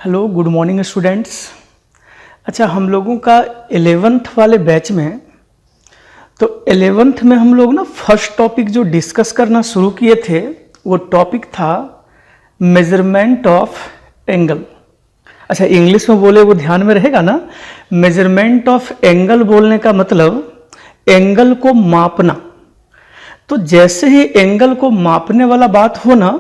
Hello good morning students. अच्छा, हम लोगों का 11th वाले बैच में तो 11th में हम लोग ना फर्स्ट टॉपिक जो डिस्कस करना शुरू किए थे वो टॉपिक था मेजरमेंट ऑफ एंगल। अच्छा, इंग्लिश में बोले वो ध्यान में रहेगा ना। मेजरमेंट ऑफ एंगल बोलने का मतलब एंगल को मापना। तो जैसे ही एंगल को मापने वाला बात हो ना,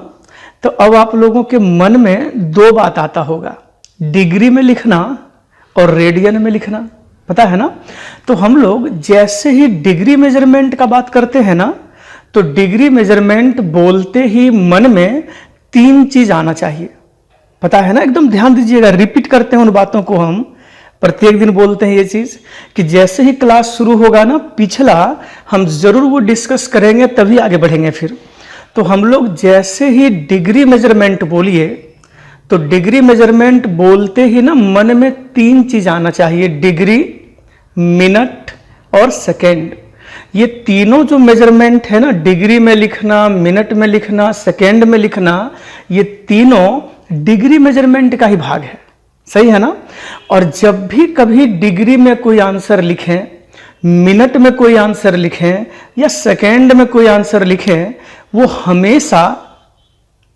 तो अब आप लोगों के मन में दो बात आता होगा, डिग्री में लिखना और रेडियन में लिखना, पता है ना। तो हम लोग जैसे ही डिग्री मेजरमेंट का बात करते हैं ना, तो डिग्री मेजरमेंट बोलते ही मन में तीन चीज आना चाहिए, पता है ना। एकदम ध्यान दीजिएगा, रिपीट करते हैं उन बातों को, हम प्रत्येक दिन बोलते हैं ये चीज कि जैसे ही क्लास शुरू होगा ना, पिछला हम जरूर वो डिस्कस करेंगे, तभी आगे बढ़ेंगे फिर। तो हम लोग जैसे ही डिग्री मेजरमेंट बोलिए, तो डिग्री मेजरमेंट बोलते ही ना मन में तीन चीज आना चाहिए, डिग्री, मिनट और सेकेंड। ये तीनों जो मेजरमेंट है ना, डिग्री में लिखना, मिनट में लिखना, सेकेंड में लिखना, ये तीनों डिग्री मेजरमेंट का ही भाग है, सही है ना। और जब भी कभी डिग्री में कोई आंसर लिखें, मिनट में कोई आंसर लिखें या सेकेंड में कोई आंसर लिखें, वो हमेशा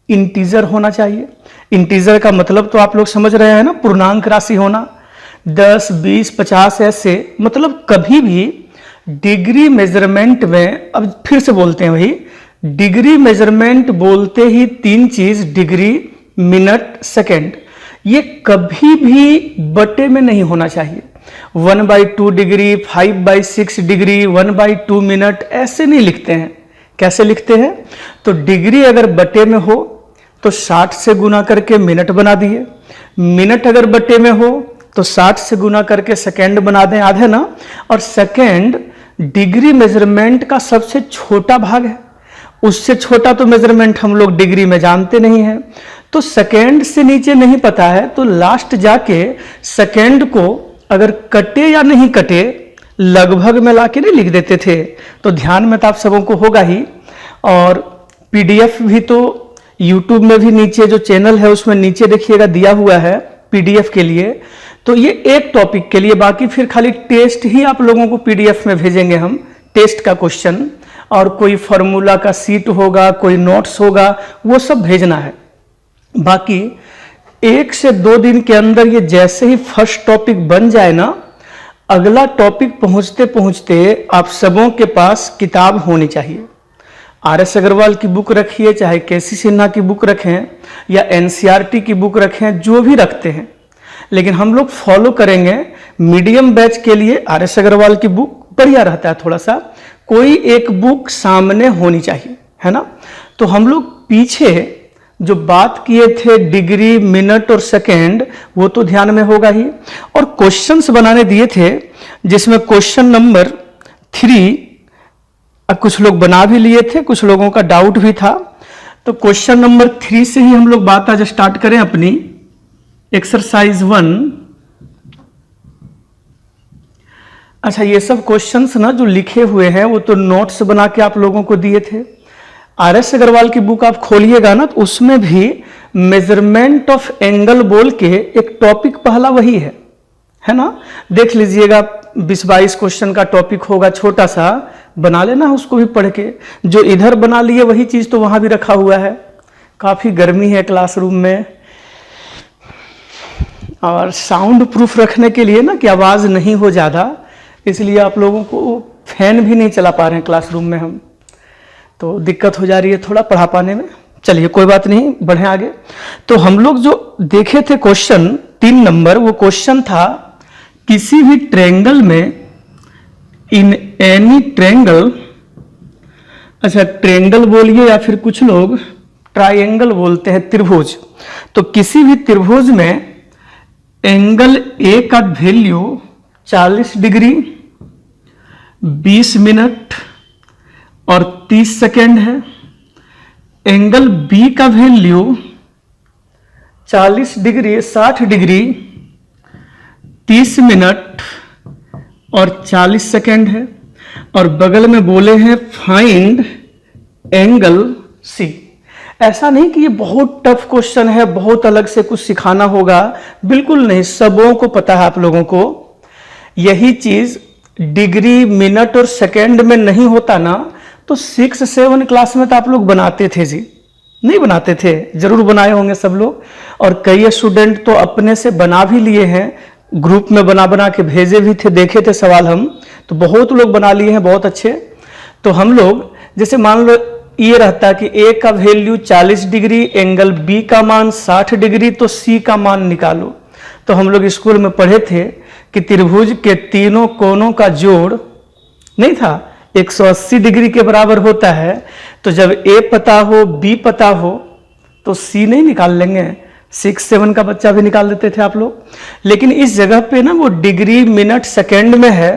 इंटीजर होना चाहिए। इंटीजर का मतलब तो आप लोग समझ रहे हैं ना, पूर्णांक राशि होना, 10, 20, 50 ऐसे। मतलब कभी भी डिग्री मेजरमेंट में, अब फिर से बोलते हैं वही, डिग्री मेजरमेंट बोलते ही तीन चीज, डिग्री, मिनट, सेकेंड, ये कभी भी बटे में नहीं होना चाहिए। 1/2 डिग्री, 5/6 डिग्री, 1/2 मिनट, ऐसे नहीं लिखते हैं। कैसे लिखते हैं? तो डिग्री अगर बटे में हो तो 60 से गुना करके मिनट बना दिए, मिनट अगर बटे में हो तो 60 से गुना करके सेकेंड बना दें, आधे ना। और सेकेंड डिग्री मेजरमेंट का सबसे छोटा भाग है, उससे छोटा तो मेजरमेंट हम लोग डिग्री में जानते नहीं हैं। तो सेकेंड से नीचे नहीं पता है, तो लास्ट जाके सेकेंड को अगर कटे या नहीं कटे लगभग में लाके नहीं लिख देते थे। तो ध्यान में तो आप सबों को होगा ही। और पीडीएफ भी तो यूट्यूब में भी नीचे जो चैनल है उसमें नीचे देखिएगा दिया हुआ है पीडीएफ के लिए। तो ये एक टॉपिक के लिए, बाकी फिर खाली टेस्ट ही आप लोगों को पीडीएफ में भेजेंगे हम, टेस्ट का क्वेश्चन, और कोई फॉर्मूला का सीट होगा, कोई नोट्स होगा, वो सब भेजना है। बाकी 1 से 2 दिन के अंदर ये जैसे ही फर्स्ट टॉपिक बन जाए ना, अगला टॉपिक पहुंचते पहुंचते आप सबों के पास किताब होनी चाहिए। आर.एस. अग्रवाल की बुक रखिए, चाहे के.सी. सिन्हा की बुक रखें या एनसीईआरटी की बुक रखें, जो भी रखते हैं, लेकिन हम लोग फॉलो करेंगे मीडियम बैच के लिए आर.एस. अग्रवाल की बुक बढ़िया रहता है। थोड़ा सा कोई एक बुक सामने होनी चाहिए, है ना। तो हम लोग पीछे जो बात किए थे डिग्री, मिनट और सेकेंड, वो तो ध्यान में होगा ही। और क्वेश्चंस बनाने दिए थे, जिसमें क्वेश्चन नंबर 3 अब कुछ लोग बना भी लिए थे, कुछ लोगों का डाउट भी था। तो क्वेश्चन नंबर 3 से ही हम लोग बात आज स्टार्ट करें अपनी। एक्सरसाइज 1। अच्छा, ये सब क्वेश्चंस ना जो लिखे हुए हैं वो तो नोट्स बना के आप लोगों को दिए थे। आर.एस. अग्रवाल की बुक आप खोलिएगा ना, तो उसमें भी मेजरमेंट ऑफ एंगल बोल के एक टॉपिक पहला वही है ना। देख लीजिएगा, 20-22 क्वेश्चन का टॉपिक होगा, छोटा सा बना लेना, उसको भी पढ़ के। जो इधर बना लिए वही चीज तो वहां भी रखा हुआ है। काफी गर्मी है क्लासरूम में, और साउंड प्रूफ रखने के लिए ना कि आवाज नहीं हो ज्यादा, इसलिए आप लोगों को फैन भी नहीं चला पा रहे हैं क्लासरूम में हम, तो दिक्कत हो जा रही है थोड़ा पढ़ा पाने में। चलिए कोई बात नहीं, बढ़े आगे। तो हम लोग जो देखे थे क्वेश्चन 3 नंबर, वो क्वेश्चन था किसी भी ट्रायंगल में, इन एनी ट्रायंगल, अच्छा ट्रायंगल बोलिए या फिर कुछ लोग ट्रायंगल बोलते हैं, त्रिभुज। तो किसी भी त्रिभुज में एंगल ए का वैल्यू 40 डिग्री, 20 मिनट और 30 सेकेंड है। एंगल बी का वैल्यू 40 डिग्री, 60 डिग्री, 30 मिनट और 40 सेकेंड है। और बगल में बोले हैं फाइंड एंगल सी। ऐसा नहीं कि ये बहुत टफ क्वेश्चन है, बहुत अलग से कुछ सिखाना होगा, बिल्कुल नहीं, सबों को पता है आप लोगों को। यही चीज डिग्री मिनट और सेकंड में नहीं होता ना तो 6-7 क्लास में तो आप लोग बनाते थे जी, नहीं बनाते थे? जरूर बनाए होंगे सब लोग, और कई स्टूडेंट तो अपने से बना भी लिए हैं, ग्रुप में बना बना के भेजे भी थे, देखे थे सवाल हम, तो बहुत लोग बना लिए हैं, बहुत अच्छे। तो हम लोग जैसे मान लो ये रहता कि ए का वैल्यू 40 डिग्री, एंगल बी का मान 60 डिग्री, तो सी का मान निकालो। तो हम लोग स्कूल में पढ़े थे कि त्रिभुज के तीनों कोनों का जोड़ नहीं था 180 डिग्री के बराबर होता है। तो जब ए पता हो, बी पता हो, तो सी नहीं निकाल लेंगे? 6-7 का बच्चा भी निकाल देते थे आप लोग। लेकिन इस जगह पे ना वो डिग्री मिनट सेकंड में है,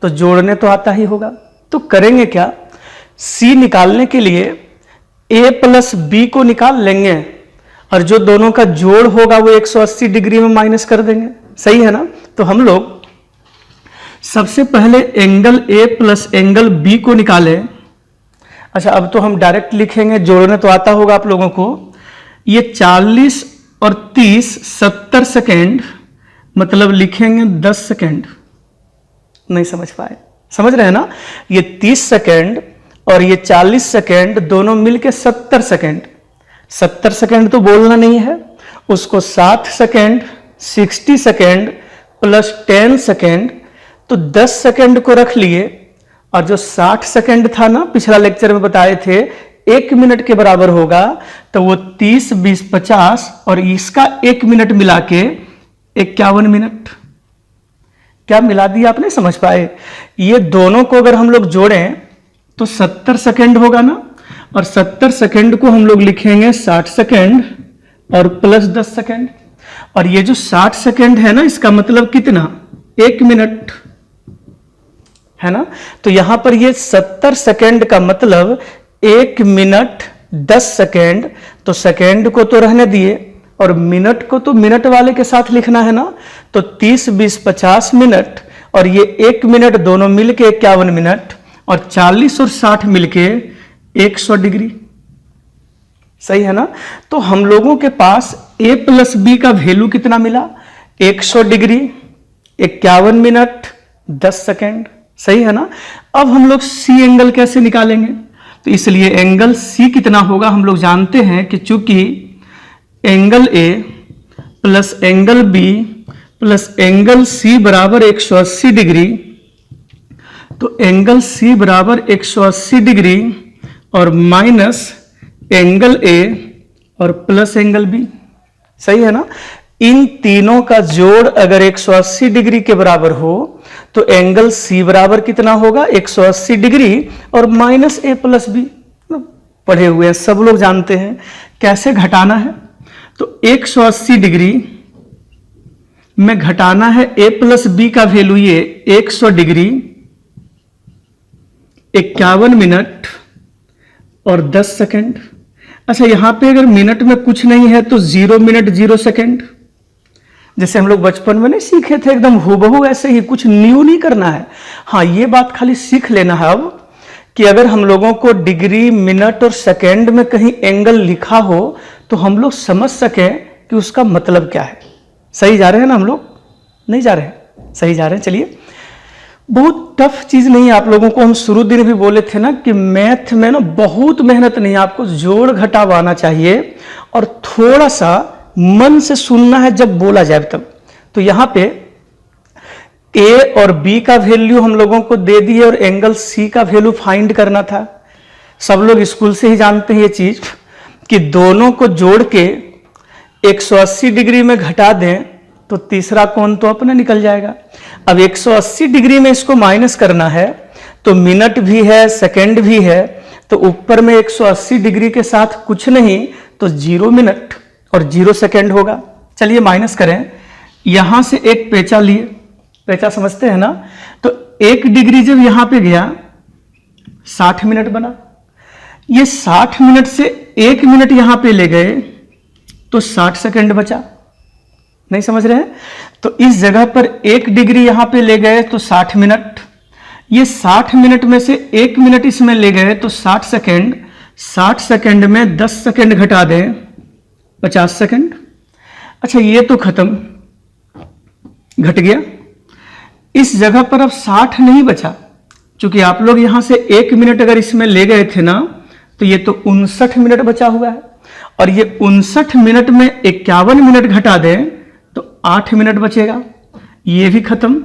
तो जोड़ने तो आता ही होगा। तो करेंगे क्या, सी निकालने के लिए a प्लस बी को निकाल लेंगे, और जो दोनों का जोड़ होगा वो 180 डिग्री में माइनस कर देंगे। सही है ना? तो हम लोग सबसे पहले angle a plus angle b को निकालें। अच्छा, अब तो हम डायरेक्ट लिखेंगे, जोड़ने तो आता होगा आप लोगों को। ये 40 और 30 70 सेकेंड, मतलब लिखेंगे 10 सेकेंड। नहीं समझ पाए? समझ रहे हैं ना? ये 30 सेकेंड और ये 40 सेकेंड दोनों मिलके 70 सेकेंड। 70 सेकेंड तो बोलना नहीं है, उसको 60 सेकेंड, 60 सेकेंड प्लस 10 सेकेंड, तो 10 सेकेंड को रख लिए। और जो 60 सेकेंड था ना, पिछला लेक्चर में बताए थे 1 मिनट के बराबर होगा, तो वो 30, 20, 50 और इसका 1 मिनट मिला के 51 मिनट। क्या मिला दिया आपने? समझ पाए? ये दोनों को अगर हम लोग जोड़ें तो 70 सेकेंड होगा ना, और 70 सेकेंड को हम लोग लिखेंगे 60 सेकेंड और प्लस 10 सेकेंड। और ये जो 60 सेकेंड है ना, इसका मतलब कितना? 1 मिनट है ना? तो यहां पर ये 70 सेकेंड का मतलब 1 मिनट 10 सेकेंड। तो सेकेंड को तो रहने दिए, और मिनट को तो मिनट वाले के साथ लिखना है ना। तो 30, 20, 50 मिनट, और ये 1 मिनट दोनों मिलके 51 मिनट, और 40 और 60 मिलके 100 डिग्री। सही है ना? तो हम लोगों के पास a प्लस बी का वैल्यू कितना मिला? 100 डिग्री, 51 मिनट, 10 सेकेंड। सही है ना? अब हम लोग सी एंगल कैसे निकालेंगे? तो इसलिए एंगल सी कितना होगा हम लोग जानते हैं कि चूंकि angle a plus angle b plus angle c बराबर 180 डिग्री, तो एंगल सी बराबर 180 डिग्री और माइनस एंगल ए और प्लस एंगल बी। सही है ना? इन तीनों का जोड़ अगर 180 डिग्री के बराबर हो तो एंगल सी बराबर कितना होगा? 180 डिग्री और माइनस ए प्लस बी। पढ़े हुए हैं, सब लोग जानते हैं कैसे घटाना है। तो 180 डिग्री में घटाना है ए प्लस बी का वैल्यू, ये 100 डिग्री, 51 मिनट और 10 सेकेंड। अच्छा, यहां पे अगर मिनट में कुछ नहीं है तो 0 मिनट 0 सेकेंड, जैसे हम लोग बचपन में नहीं सीखे थे, एकदम हूबहू ऐसे ही, कुछ न्यू नहीं करना है। हाँ, ये बात खाली सीख लेना है अब कि अगर हम लोगों को डिग्री, मिनट और सेकेंड में कहीं एंगल लिखा हो तो हम लोग समझ सकें कि उसका मतलब क्या है। सही जा रहे हैं ना हम लोग? नहीं जा रहे हैं? सही जा रहे हैं। चलिए, बहुत टफ चीज नहीं है। आप लोगों को हम शुरू दिन भी बोले थे ना कि मैथ में ना बहुत मेहनत नहीं है, आपको जोड़ घटाव आना चाहिए और थोड़ा सा मन से सुनना है जब बोला जाए तब। तो यहां पे ए और बी का वैल्यू हम लोगों को दे दिए और एंगल सी का वैल्यू फाइंड करना था। सब लोग स्कूल से ही जानते हैं ये चीज कि दोनों को जोड़ के 180 डिग्री में घटा दें तो तीसरा कोण तो अपना निकल जाएगा। अब 180 डिग्री में इसको माइनस करना है तो मिनट भी है, सेकंड भी है, तो ऊपर में 180 डिग्री के साथ कुछ नहीं तो 0 मिनट और 0 सेकंड होगा। चलिए माइनस करें। यहां से एक पेचा लिए, पेचा समझते हैं ना, तो 1 डिग्री जब यहां पे गया 60 मिनट बना। ये 60 मिनट से 1 मिनट यहां पे ले गए तो 60 सेकंड बचा। नहीं समझ रहे हैं? तो इस जगह पर 1 डिग्री यहां पे ले गए तो 60 मिनट, ये 60 मिनट में से 1 मिनट इसमें ले गए तो 60 सेकंड, 60 सेकंड में 10 सेकंड घटा दें 50 सेकंड। अच्छा ये तो खत्म, घट गया। इस जगह पर अब 60 नहीं बचा, क्योंकि आप लोग यहां से 1 मिनट अगर इसमें ले गए थे ना, तो ये तो 59 मिनट बचा हुआ है। और ये 59 मिनट में 51 मिनट घटा दें तो 8 मिनट बचेगा, ये भी खत्म।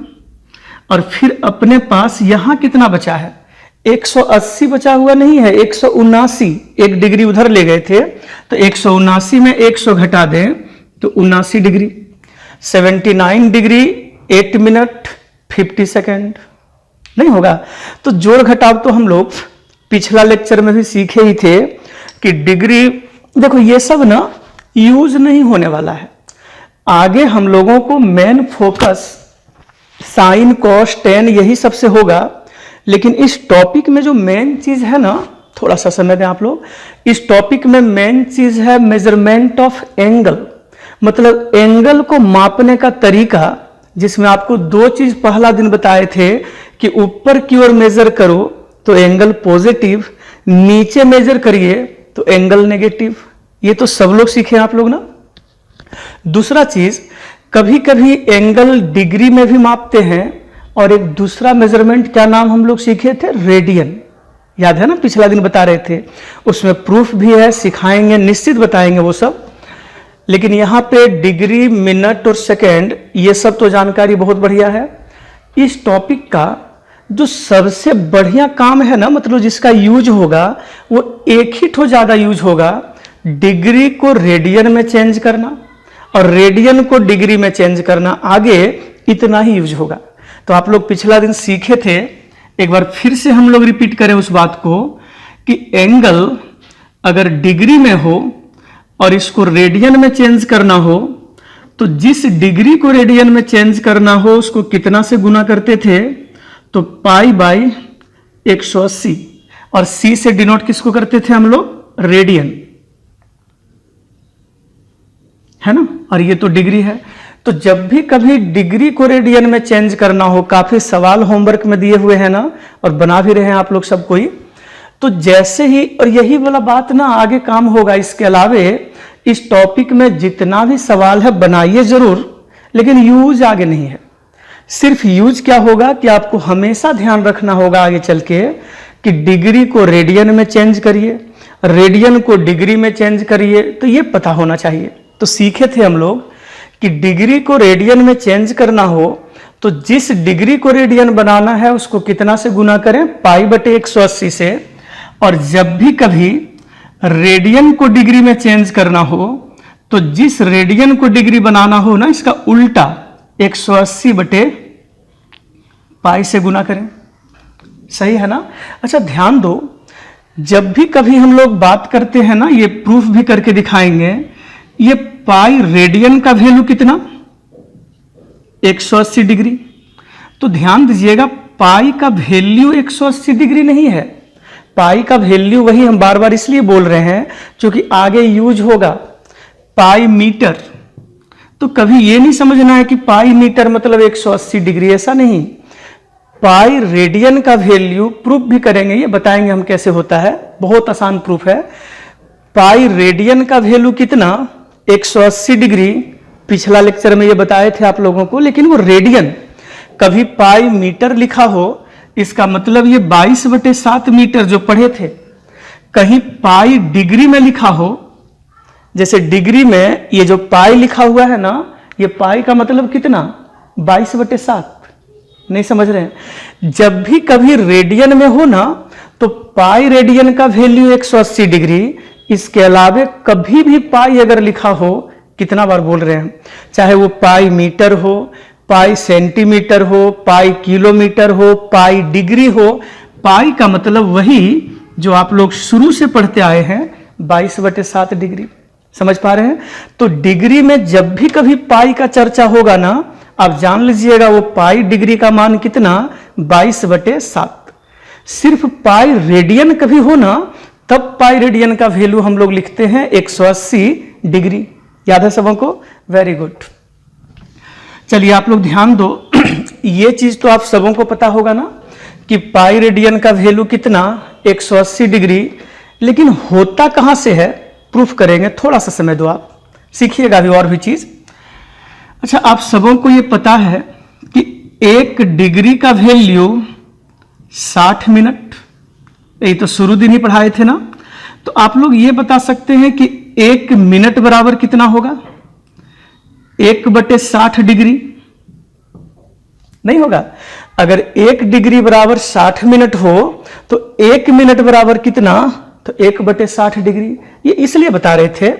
और फिर अपने पास यहां कितना बचा है, 180 बचा हुआ नहीं है, 179। 1 डिग्री उधर ले गए थे, तो 179 में 100 घटा दें तो 79 डिग्री। 79 डिग्री 8 मिनट 50 सेकंड नहीं होगा। तो जोड़ घटाव तो हम लोग पिछला लेक्चर में भी सीखे ही थे कि डिग्री, देखो ये सब ना यूज नहीं होने वाला है। आगे हम लोगों को main focus sine cos tan यही सबसे होगा। लेकिन इस टॉपिक में जो मेन चीज है ना, थोड़ा सा समय दें आप लोग, इस टॉपिक में मेन चीज है मेजरमेंट ऑफ एंगल, मतलब एंगल को मापने का तरीका, जिसमें आपको 2 चीज पहला दिन बताए थे कि ऊपर की ओर मेजर करो तो एंगल पॉजिटिव, नीचे मेजर करिए तो एंगल नेगेटिव। ये तो सब लोग सीखे आप लोग ना। दूसरा चीज, कभी कभी एंगल डिग्री में भी मापते हैं, और एक दूसरा मेजरमेंट क्या नाम हम लोग सीखे थे, रेडियन। याद है ना, पिछला दिन बता रहे थे। उसमें प्रूफ भी है, सिखाएंगे, निश्चित बताएंगे वो सब। लेकिन यहां पे डिग्री, मिनट और सेकेंड, ये सब तो जानकारी बहुत बढ़िया है। इस टॉपिक का जो सबसे बढ़िया काम है ना, मतलब जिसका यूज होगा वो एक ही ठो ज्यादा यूज होगा, डिग्री को रेडियन में चेंज करना और रेडियन को डिग्री में चेंज करना। आगे इतना ही यूज होगा। तो आप लोग पिछला दिन सीखे थे, एक बार फिर से हम लोग रिपीट करें उस बात को कि एंगल अगर डिग्री में हो और इसको रेडियन में चेंज करना हो, तो जिस डिग्री को रेडियन में चेंज करना हो उसको कितना से गुना करते थे, तो पाई बाई 180। और सी से डिनोट किसको करते थे हम लोग, रेडियन, है ना। और ये तो डिग्री है। तो जब भी कभी डिग्री को रेडियन में चेंज करना हो, काफी सवाल होमवर्क में दिए हुए हैं ना, और बना भी रहे हैं आप लोग सब कोई, तो जैसे ही, और यही वाला बात ना आगे काम होगा। इसके अलावे इस टॉपिक में जितना भी सवाल है बनाइए जरूर, लेकिन यूज आगे नहीं है। सिर्फ यूज क्या होगा कि आपको हमेशा ध्यान रखना होगा आगे चल के कि डिग्री को रेडियन में चेंज करिए, रेडियन को डिग्री में चेंज करिए, तो ये पता होना चाहिए। तो सीखे थे हम लोग कि डिग्री को रेडियन में चेंज करना हो तो जिस डिग्री को रेडियन बनाना है उसको कितना से गुना करें, पाई बटे 180 से। और जब भी कभी रेडियन को डिग्री में चेंज करना हो तो जिस रेडियन को डिग्री बनाना हो ना, इसका उल्टा 180 बटे पाई से गुना करें। सही है ना। अच्छा ध्यान दो, जब भी कभी हम लोग बात करते हैं ना, ये प्रूफ भी करके दिखाएंगे, ये पाई रेडियन का वैल्यू कितना, 180 डिग्री। तो ध्यान दीजिएगा, पाई का वैल्यू 180 डिग्री नहीं है। पाई का वैल्यू वही हम बार बार इसलिए बोल रहे हैं क्योंकि आगे यूज होगा पाई मीटर। तो कभी ये नहीं समझना है कि पाई मीटर मतलब 180 डिग्री, ऐसा नहीं। पाई रेडियन का वैल्यू प्रूफ भी करेंगे, ये बताएंगे हम कैसे होता है, बहुत आसान प्रूफ है। पाई रेडियन का वैल्यू कितना, 180 डिग्री। पिछला लेक्चर में ये बताए थे आप लोगों को, लेकिन वो रेडियन। कभी पाई मीटर लिखा हो, इसका मतलब ये 22/7 मीटर जो पढ़े थे। कहीं पाई डिग्री में लिखा हो, जैसे डिग्री में ये जो पाई लिखा हुआ है ना, ये पाई का मतलब कितना, 22/7। नहीं समझ रहे हैं। जब भी कभी रेडियन में हो ना, तो पाई रेडियन का वैल्यू 180 डिग्री। इसके अलावे कभी भी पाई अगर लिखा हो, कितना बार बोल रहे हैं, चाहे वो पाई मीटर हो, पाई सेंटीमीटर हो, पाई किलोमीटर हो, पाई डिग्री हो, पाई का मतलब वही जो आप लोग शुरू से पढ़ते आए हैं, 22/7 डिग्री। समझ पा रहे हैं। तो डिग्री में जब भी कभी पाई का चर्चा होगा ना, आप जान लीजिएगा वो पाई डिग्री का मान कितना, 22/7। सिर्फ पाई रेडियन कभी हो ना, तब पाई रेडियन का वैल्यू हम लोग लिखते हैं 180 डिग्री। याद है सबों को, वेरी गुड। चलिए आप लोग ध्यान दो, ये चीज तो आप सबों को पता होगा ना कि पाई रेडियन का वैल्यू कितना, 180 डिग्री। लेकिन होता कहां से है प्रूफ करेंगे, थोड़ा सा समय दो, आप सीखिएगा अभी और भी चीज। अच्छा, आप सबों को ये पता है कि 1 डिग्री का वैल्यू 60 मिनट, यही तो शुरू दिन ही पढ़ाए थे ना। तो आप लोग ये बता सकते हैं कि 1 मिनट बराबर कितना होगा? 1/60 डिग्री नहीं होगा? अगर 1 डिग्री बराबर 60 मिनट हो तो 1 मिनट बराबर कितना? तो 1/60 डिग्री। ये इसलिए बता रहे थे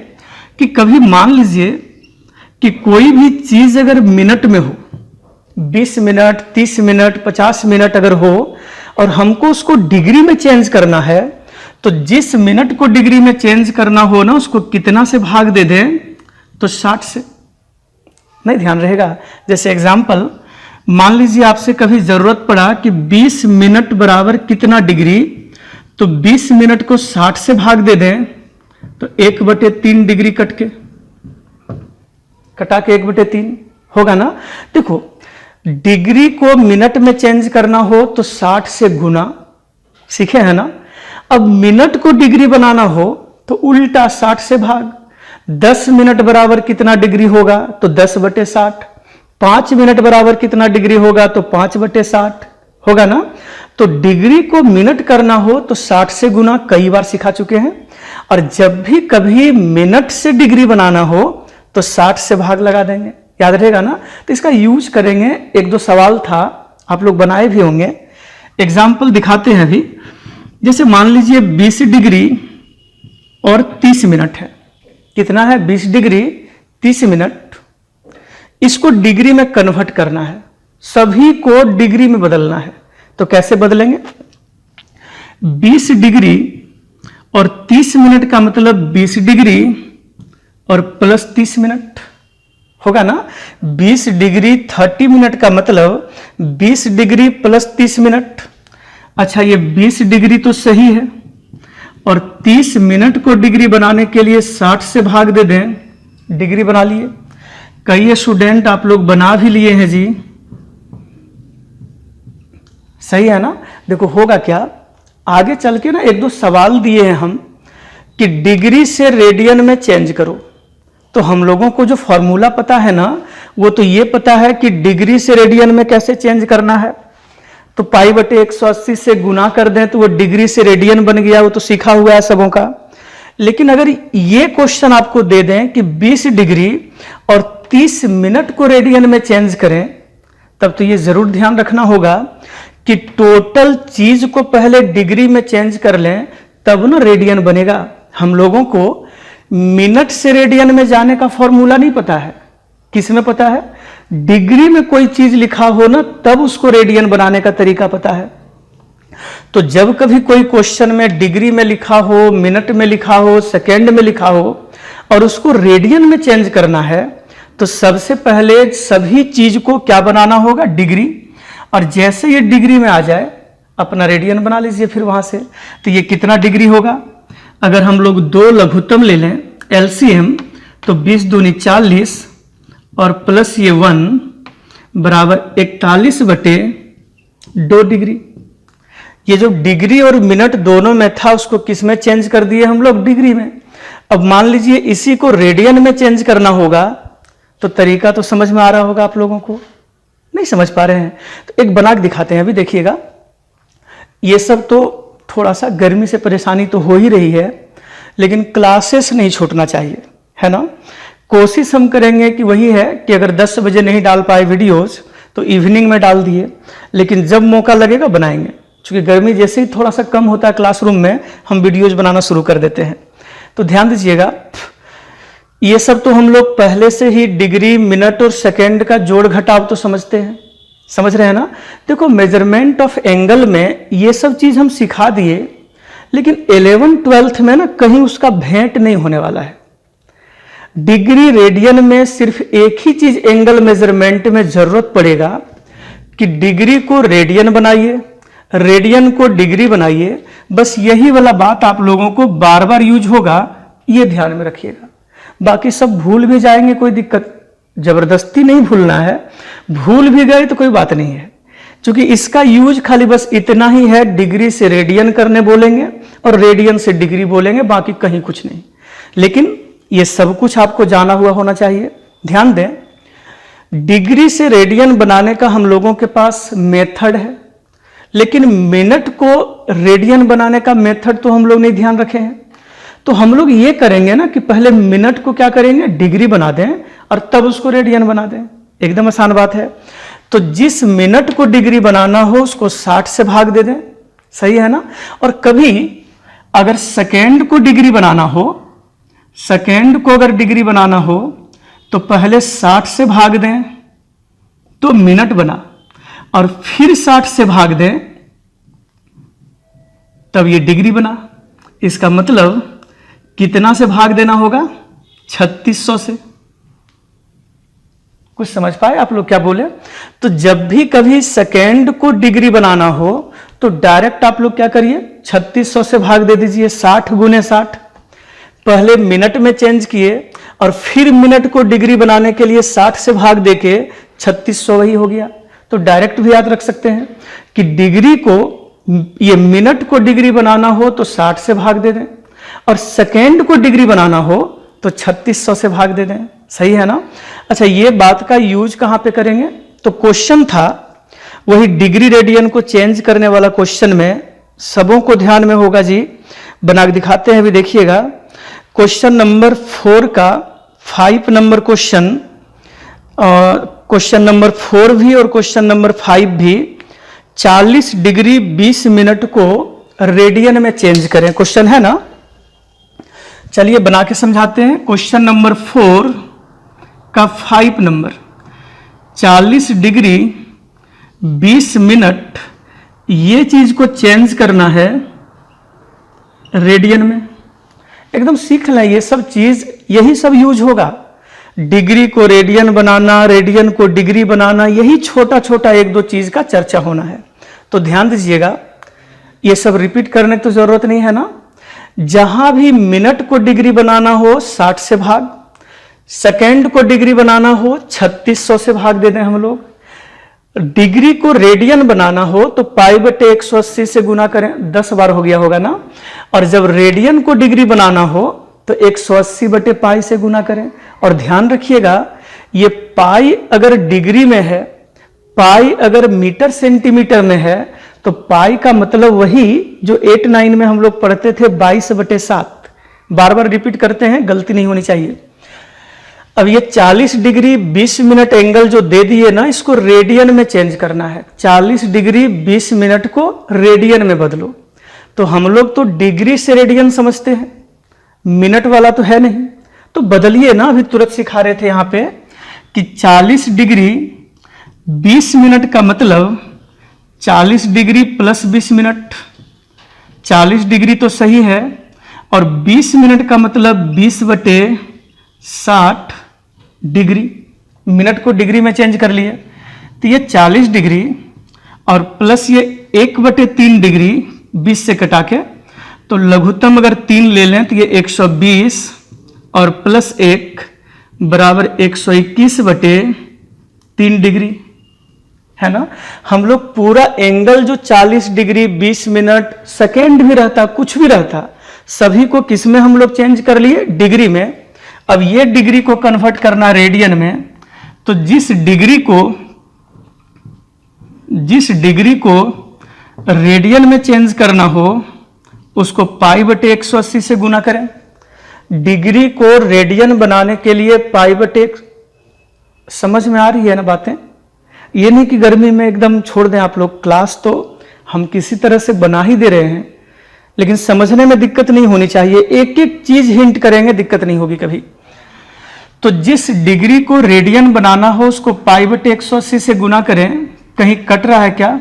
कि कभी मान लीजिए कि कोई भी चीज अगर मिनट में हो, 20 मिनट, 30 मिनट, 50 मिनट अगर हो, और हमको उसको डिग्री में चेंज करना है, तो जिस मिनट को डिग्री में चेंज करना हो ना, उसको कितना से भाग दे दें? तो 60 से। नहीं ध्यान रहेगा? जैसे एग्जाम्पल, मान लीजिए आपसे कभी जरूरत पड़ा कि 20 मिनट बराबर कितना डिग्री, तो 20 मिनट को 60 से भाग दे दें, तो 1/3 डिग्री कटा के 1/3 होगा ना। देखो, डिग्री को मिनट में चेंज करना हो तो 60 से गुना, सीखे हैं ना। अब मिनट को डिग्री बनाना हो तो उल्टा 60 से भाग। 10 मिनट बराबर कितना डिग्री होगा? तो 10/60। 5 मिनट बराबर कितना डिग्री होगा? तो 5/60 होगा ना। तो डिग्री को मिनट करना हो तो 60 से गुना कई बार सिखा चुके हैं, और जब भी कभी मिनट से डिग्री बनाना हो तो 60 से भाग लगा देंगे। याद रहेगा ना? तो इसका यूज करेंगे। 1-2 सवाल था, आप लोग बनाए भी होंगे। एग्जाम्पल दिखाते हैं अभी। जैसे मान लीजिए 20 डिग्री और 30 मिनट है। कितना है? 20 डिग्री 30 मिनट। इसको डिग्री में कन्वर्ट करना है, सभी को डिग्री में बदलना है। तो कैसे बदलेंगे? 20 डिग्री और 30 मिनट का मतलब 20 डिग्री और प्लस 30 मिनट होगा ना। 20 डिग्री 30 मिनट का मतलब 20 डिग्री प्लस 30 मिनट। अच्छा, ये 20 डिग्री तो सही है, और 30 मिनट को डिग्री बनाने के लिए 60 से भाग दे दें, डिग्री बना लिए। कई स्टूडेंट आप लोग बना भी लिए हैं जी, सही है ना। देखो होगा क्या, आगे चल के ना 1-2 सवाल दिए हैं हम कि डिग्री से रेडियन में चेंज करो। तो हम लोगों को जो फॉर्मूला पता है ना, वो तो ये पता है कि डिग्री से रेडियन में कैसे चेंज करना है। तो π/180 से गुना कर दें तो वो डिग्री से रेडियन बन गया, वो तो सीखा हुआ है सबों का। लेकिन अगर ये क्वेश्चन आपको दे दें कि 20 डिग्री और 30 मिनट को रेडियन में चेंज करें, तब तो ये जरूर ध्यान रखना होगा कि टोटल चीज को पहले डिग्री में चेंज कर लें, तब ना रेडियन बनेगा। हम लोगों को मिनट से रेडियन में जाने का फॉर्मूला नहीं पता है। किस में पता है? डिग्री में कोई चीज लिखा हो ना, तब उसको रेडियन बनाने का तरीका पता है। तो जब कभी कोई क्वेश्चन में डिग्री में लिखा हो, मिनट में लिखा हो, सेकेंड में लिखा हो, और उसको रेडियन में चेंज करना है, तो सबसे पहले सभी चीज को क्या बनाना होगा? डिग्री। और जैसे ये डिग्री में आ जाए, अपना रेडियन बना लीजिए फिर वहां से। तो ये कितना डिग्री होगा? अगर हम लोग 2 लघुत्तम ले लें एलसीएम, तो 20 दूनी 40 और प्लस ये 1 बराबर 41/2 डिग्री। ये जो डिग्री और मिनट दोनों में था, उसको किस में चेंज कर दिए हम लोग? डिग्री में। अब मान लीजिए इसी को रेडियन में चेंज करना होगा, तो तरीका तो समझ में आ रहा होगा आप लोगों को। नहीं समझ पा रहे हैं तो एक बना के दिखाते हैं, अभी देखिएगा। ये सब तो थोड़ा सा गर्मी से परेशानी तो हो ही रही है, लेकिन क्लासेस नहीं छूटना चाहिए, है ना। कोशिश हम करेंगे कि वही है कि अगर 10 बजे नहीं डाल पाए वीडियोस तो इवनिंग में डाल दिए, लेकिन जब मौका लगेगा बनाएंगे। क्योंकि गर्मी जैसे ही थोड़ा सा कम होता है क्लासरूम में, हम वीडियोज बनाना शुरू कर देते हैं। तो ध्यान दीजिएगा, ये सब तो हम लोग पहले से ही डिग्री, मिनट और सेकेंड का जोड़ घटाव तो समझते हैं, समझ रहे हैं ना। देखो मेजरमेंट ऑफ एंगल में ये सब चीज हम सिखा दिए, लेकिन 11th-12th में ना कहीं उसका भेंट नहीं होने वाला है। डिग्री रेडियन में सिर्फ एक ही चीज एंगल मेजरमेंट में जरूरत पड़ेगा कि डिग्री को रेडियन बनाइए, रेडियन को डिग्री बनाइए। बस यही वाला बात आप लोगों को बार बार यूज होगा, ये ध्यान में रखिएगा। बाकी सब भूल भी जाएंगे, कोई दिक्कत, जबरदस्ती नहीं भूलना है। भूल भी गए तो कोई बात नहीं है, क्योंकि इसका यूज खाली बस इतना ही है, डिग्री से रेडियन करने बोलेंगे और रेडियन से डिग्री बोलेंगे, बाकी कहीं कुछ नहीं। लेकिन ये सब कुछ आपको जाना हुआ होना चाहिए। ध्यान दें, डिग्री से रेडियन बनाने का हम लोगों के पास मेथड है, लेकिन मिनट को रेडियन बनाने का मेथड तो हम लोग नहीं ध्यान रखे हैं। तो हम लोग ये करेंगे ना कि पहले मिनट को क्या करेंगे, डिग्री बना दें और तब उसको रेडियन बना दें। एकदम आसान बात है। तो जिस मिनट को डिग्री बनाना हो उसको 60 से भाग दे दें, सही है ना। और कभी अगर सेकेंड को डिग्री बनाना हो, सेकेंड को अगर डिग्री बनाना हो तो पहले 60 से भाग दें तो मिनट बना, और फिर 60 से भाग दें तब ये डिग्री बना। इसका मतलब कितना से भाग देना होगा, 3600 से। कुछ समझ पाए आप लोग क्या बोले? तो जब भी कभी सेकेंड को डिग्री बनाना हो तो डायरेक्ट आप लोग क्या करिए, 3600 से भाग दे दीजिए। 60 गुने 60, पहले मिनट में चेंज किए और फिर मिनट को डिग्री बनाने के लिए 60 से भाग देके 3600 वही हो गया। तो डायरेक्ट भी याद रख सकते हैं कि डिग्री को, ये मिनट को डिग्री बनाना हो तो 60 से भाग दे दें, और सेकेंड को डिग्री बनाना हो तो 3600 से भाग दे दें। सही है ना। अच्छा, ये बात का यूज कहां पे करेंगे? तो क्वेश्चन था वही डिग्री रेडियन को चेंज करने वाला क्वेश्चन में, सबों को ध्यान में होगा जी, बना के दिखाते हैं, भी देखिएगा। क्वेश्चन नंबर 4 का 5 नंबर क्वेश्चन, क्वेश्चन नंबर 4 भी और क्वेश्चन नंबर 5 भी 40 डिग्री 20 मिनट को रेडियन में चेंज करें। क्वेश्चन है ना, चलिए बना के समझाते हैं। क्वेश्चन नंबर 4 का 5 नंबर, 40 डिग्री 20 मिनट, ये चीज को चेंज करना है रेडियन में। एकदम सीख लें, ये सब चीज यही सब यूज होगा। डिग्री को रेडियन बनाना, रेडियन को डिग्री बनाना, यही छोटा छोटा एक दो चीज का चर्चा होना है। तो ध्यान दीजिएगा, ये सब रिपीट करने की तो जरूरत नहीं है ना। जहां भी मिनट को डिग्री बनाना हो 60 से भाग, सेकेंड को डिग्री बनाना हो 3600 से भाग दे दें हम लोग, डिग्री को रेडियन बनाना हो तो π/180 से गुना करें, 10 बार हो गया होगा ना। और जब रेडियन को डिग्री बनाना हो तो 180/π से गुना करें। और ध्यान रखिएगा, ये पाई अगर डिग्री में है, पाई अगर मीटर सेंटीमीटर में है, तो पाई का मतलब वही जो 8-9 में हम लोग पढ़ते थे, 22/7। बार बार रिपीट करते हैं, गलती नहीं होनी चाहिए। अब ये 40 डिग्री 20 मिनट एंगल जो दे दिए ना, इसको रेडियन में चेंज करना है। 40 डिग्री 20 मिनट को रेडियन में बदलो। तो हम लोग तो डिग्री से रेडियन समझते हैं, मिनट वाला तो है नहीं। तो बदलिए ना, अभी तुरंत सिखा रहे थे यहां पे कि 40 डिग्री 20 मिनट का मतलब 40 डिग्री प्लस 20 मिनट। 40 डिग्री तो सही है, और 20 मिनट का मतलब 20/60 डिग्री। मिनट को डिग्री में चेंज कर लिए, तो ये 40 डिग्री और प्लस ये 1/3 डिग्री 20 से कटा के, तो लघुत्तम अगर 3 ले लें तो ये 120 और प्लस 1 बराबर 121/3 डिग्री है ना। हम लोग पूरा एंगल जो 40 डिग्री 20 मिनट, सेकेंड भी रहता, कुछ भी रहता, सभी को किस में हम लोग चेंज कर लिए, डिग्री में। अब ये डिग्री को कन्वर्ट करना रेडियन में, तो जिस डिग्री को रेडियन में चेंज करना हो उसको π/180 से गुना करें। डिग्री को रेडियन बनाने के लिए π/1, समझ में आ रही है ना बातें? ये नहीं कि गर्मी में एकदम छोड़ दें आप लोग, क्लास तो हम किसी तरह से बना ही दे रहे हैं, लेकिन समझने में दिक्कत नहीं होनी चाहिए। एक एक चीज हिंट करेंगे, दिक्कत नहीं होगी कभी। तो जिस डिग्री को रेडियन बनाना हो उसको π/180 से गुना करें। कहीं कट रहा है क्या?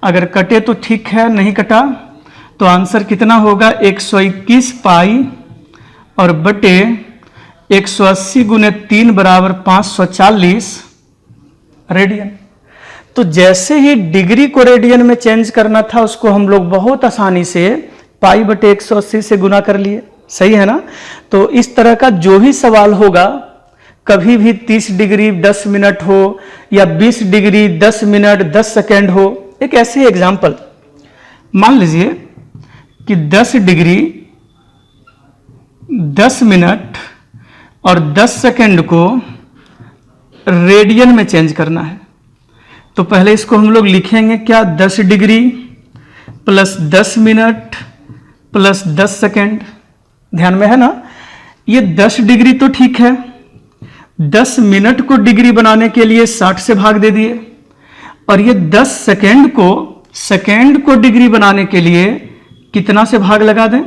अगर कटे तो ठीक है, नहीं कटा तो आंसर कितना होगा, 121 पाई और बटे 180 गुने 3 बराबर 540 रेडियन। तो जैसे ही डिग्री को रेडियन में चेंज करना था, उसको हम लोग बहुत आसानी से π/180 से गुना कर लिए। सही है ना। तो इस तरह का जो भी सवाल होगा कभी भी 30 डिग्री 10 मिनट हो या 20 डिग्री 10 मिनट 10 सेकेंड हो। एक ऐसे एग्जाम्पल मान लीजिए कि 10 डिग्री 10 मिनट और 10 सेकेंड को रेडियन में चेंज करना है। तो पहले इसको हम लोग लिखेंगे क्या, 10 degree plus 10 minute plus 10 second. ध्यान में है ना, ये 10 डिग्री तो ठीक है, 10 मिनट को डिग्री बनाने के लिए 60 से भाग दे दिए, और ये 10 सेकेंड को डिग्री बनाने के लिए कितना से भाग लगा दें,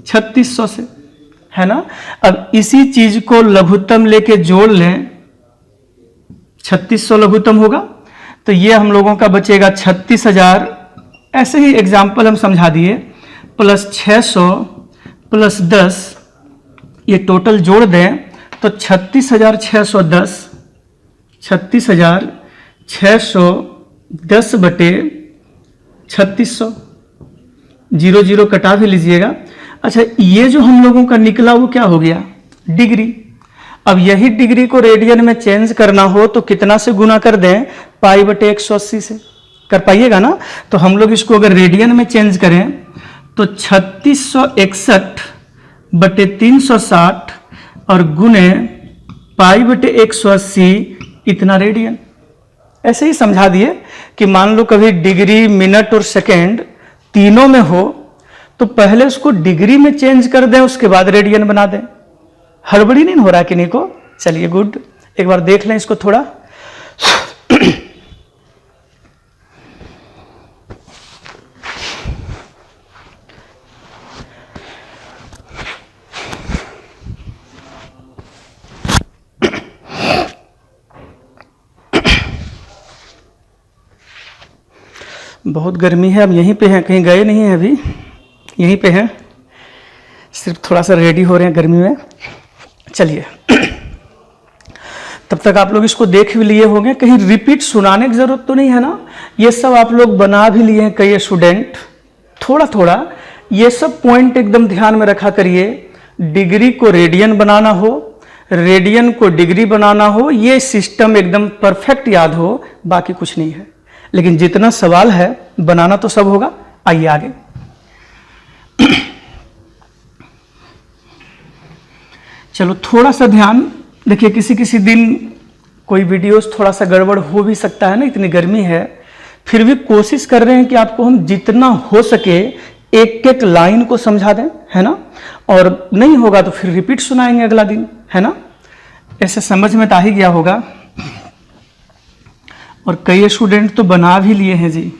3600 से, है ना। अब इसी चीज को लघुत्तम लेके जोड़ लें, 3600 लघुत्तम होगा, तो ये हम लोगों का बचेगा 36,000। ऐसे ही एग्जाम्पल हम समझा दिए, प्लस 600 प्लस 10, ये टोटल जोड़ दें तो 36,610, 36,610 बटे 3600, 0 0 कटा भी लीजिएगा। अच्छा, ये जो हम लोगों का निकला वो क्या हो गया, डिग्री। अब यही डिग्री को रेडियन में चेंज करना हो तो कितना से गुना कर दें, पाई बटे 180 से। कर पाइएगा ना। तो हम लोग इसको अगर रेडियन में चेंज करें तो 3661 बटे 360 और गुने पाई बटे 180, इतना रेडियन। ऐसे ही समझा दिए कि मान लो कभी डिग्री मिनट और सेकेंड तीनों में हो तो पहले उसको डिग्री में चेंज कर दें, उसके बाद रेडियन बना दें। हड़बड़ी नहीं हो रहा किन्हीं को। चलिए गुड, एक बार देख लें इसको थोड़ा। बहुत गर्मी है, अब यहीं पे हैं, कहीं गए नहीं हैं अभी, यहीं पे हैं, सिर्फ थोड़ा सा रेडी हो रहे हैं गर्मी में। चलिए, तब तक आप लोग इसको देख भी लिए होंगे, कहीं रिपीट सुनाने की जरूरत तो नहीं है ना। ये सब आप लोग बना भी लिए हैं कई स्टूडेंट, थोड़ा थोड़ा ये सब पॉइंट एकदम ध्यान में रखा करिए। डिग्री को रेडियन बनाना हो, रेडियन को डिग्री बनाना हो, ये सिस्टम एकदम परफेक्ट याद हो, बाकी कुछ नहीं है। लेकिन जितना सवाल है बनाना तो सब होगा। आइए आगे। चलो थोड़ा सा ध्यान देखिए, किसी किसी दिन कोई वीडियोस थोड़ा सा गड़बड़ हो भी सकता है ना, इतनी गर्मी है, फिर भी कोशिश कर रहे हैं कि आपको हम जितना हो सके एक एक लाइन को समझा दें, है ना। और नहीं होगा तो फिर रिपीट सुनाएंगे अगला दिन, है ना। ऐसे समझ में तो आ ही गया होगा। और कई स्टूडेंट तो बना भी लिए हैं जी।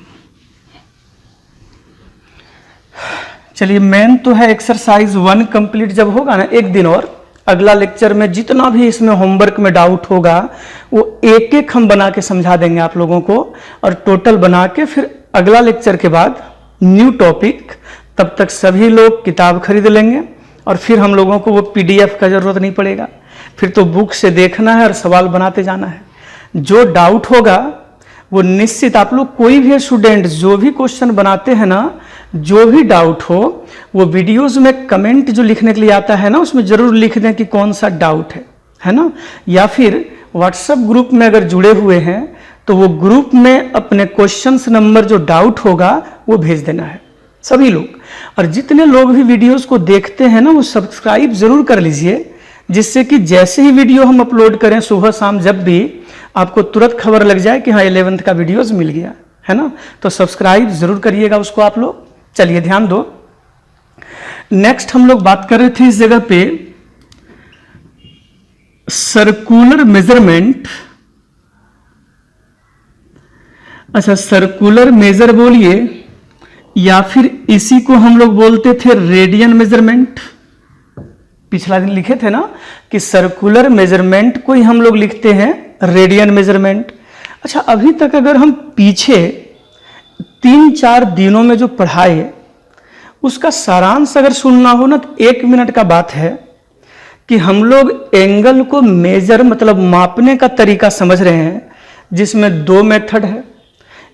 चलिए, मेन तो है एक्सरसाइज 1 कंप्लीट जब होगा ना एक दिन, और अगला लेक्चर में जितना भी इसमें होमवर्क में डाउट होगा वो एक एक हम बना के समझा देंगे आप लोगों को, और टोटल बना के फिर अगला लेक्चर के बाद न्यू टॉपिक। तब तक सभी लोग किताब खरीद लेंगे और फिर हम लोगों को वो PDF का जरूरत नहीं पड़ेगा, फिर तो बुक से देखना है और सवाल बनाते जाना है। जो डाउट होगा वो निश्चित आप लोग, कोई भी स्टूडेंट जो भी क्वेश्चन बनाते हैं ना, जो भी डाउट हो वो वीडियोस में कमेंट जो लिखने के लिए आता है ना, उसमें जरूर लिख दें कि कौन सा डाउट है ना। या फिर व्हाट्सएप ग्रुप में अगर जुड़े हुए हैं तो वो ग्रुप में अपने क्वेश्चंस नंबर जो डाउट होगा वो भेज देना है सभी लोग। और जितने लोग भी वीडियोस को देखते हैं ना, वो सब्सक्राइब जरूर कर लीजिए, जिससे कि जैसे ही वीडियो हम अपलोड करें सुबह शाम, जब भी आपको तुरंत खबर लग जाए कि हाँ 11th का वीडियोस मिल गया, है ना। तो सब्सक्राइब जरूर करिएगा उसको आप लोग। चलिए ध्यान दो, नेक्स्ट हम लोग बात कर रहे थे इस जगह पे सर्कुलर मेजरमेंट। अच्छा, सर्कुलर मेजर बोलिए या फिर इसी को हम लोग बोलते थे रेडियन मेजरमेंट। पिछला दिन लिखे थे ना कि सर्कुलर मेजरमेंट को ही हम लोग लिखते हैं रेडियन मेजरमेंट। अच्छा, अभी तक अगर हम पीछे 3-4 दिनों में जो पढ़ाए उसका सारांश अगर सुनना हो ना, तो 1 मिनट का बात है कि हम लोग एंगल को मेजर मतलब मापने का तरीका समझ रहे हैं, जिसमें 2 मेथड है।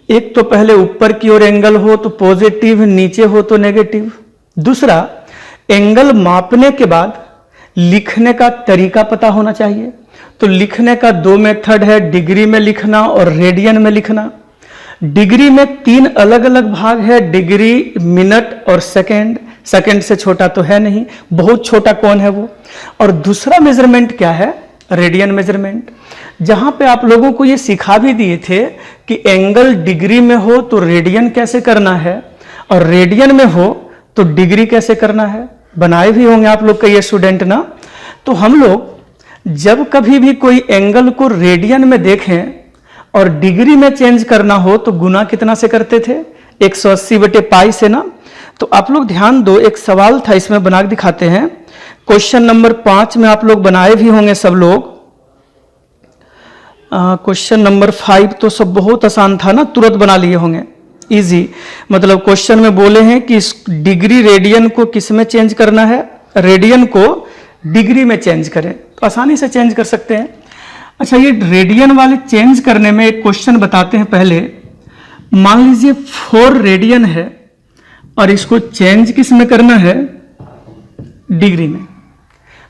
एक तो पहले ऊपर की ओर एंगल हो तो पॉजिटिव, नीचे हो तो नेगेटिव। दूसरा, एंगल मापने के बाद लिखने का तरीका पता होना चाहिए। तो लिखने का दो मेथड है, डिग्री में लिखना और रेडियन में लिखना। डिग्री में 3 अलग अलग भाग है, डिग्री, मिनट और सेकेंड। सेकेंड से छोटा तो है नहीं, बहुत छोटा कौन है वो। और दूसरा मेजरमेंट क्या है, रेडियन मेजरमेंट, जहां पे आप लोगों को ये सिखा भी दिए थे कि एंगल डिग्री में हो तो रेडियन कैसे करना है और रेडियन में हो तो डिग्री कैसे करना है। बनाए भी होंगे आप लोग कई स्टूडेंट ना। तो हम लोग जब कभी भी कोई एंगल को रेडियन में देखें और डिग्री में चेंज करना हो तो गुना कितना से करते थे, 180/π से ना। तो आप लोग ध्यान दो, एक सवाल था इसमें बना के दिखाते हैं। क्वेश्चन नंबर 5 में आप लोग बनाए भी होंगे सब लोग। क्वेश्चन नंबर 5 तो सब बहुत आसान था ना, तुरंत बना लिए होंगे, इजी। मतलब क्वेश्चन में बोले हैं कि इस डिग्री रेडियन को किस में चेंज करना है, रेडियन को डिग्री में चेंज करें, तो आसानी से चेंज कर सकते हैं। अच्छा, ये रेडियन वाले चेंज करने में एक क्वेश्चन बताते हैं पहले। मान लीजिए 4 रेडियन है और इसको चेंज किस में करना है, डिग्री में।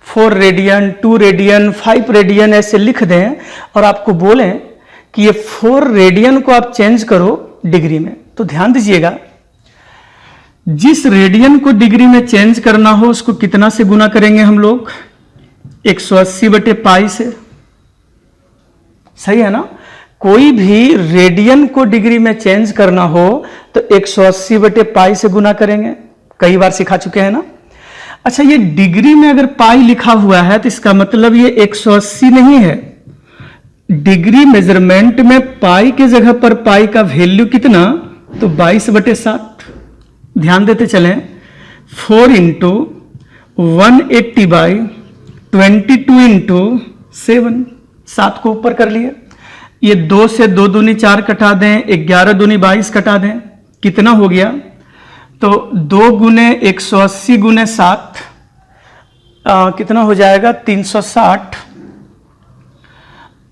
4 रेडियन, 2 रेडियन, 5 रेडियन ऐसे लिख दें और आपको बोलें कि ये 4 रेडियन को आप चेंज करो डिग्री में। तो ध्यान दीजिएगा, जिस रेडियन को डिग्री में चेंज करना हो उसको कितना से गुना करेंगे हम लोग, 180/π से। सही है ना। कोई भी रेडियन को डिग्री में चेंज करना हो तो 180/π से गुना करेंगे, कई बार सिखा चुके हैं ना। अच्छा, ये डिग्री में अगर पाई लिखा हुआ है तो इसका मतलब ये 180 नहीं है। डिग्री मेजरमेंट में पाई के जगह पर पाई का वैल्यू कितना, तो 22/7। ध्यान देते चलें, 4 × 180/22 × 7, 7 को ऊपर कर लिए। ये 2 से 2 दूनी 4 कटा दें, 11 दूनी 22 कटा दें, कितना हो गया, तो 2 × 180 × 7 कितना हो जाएगा, 360।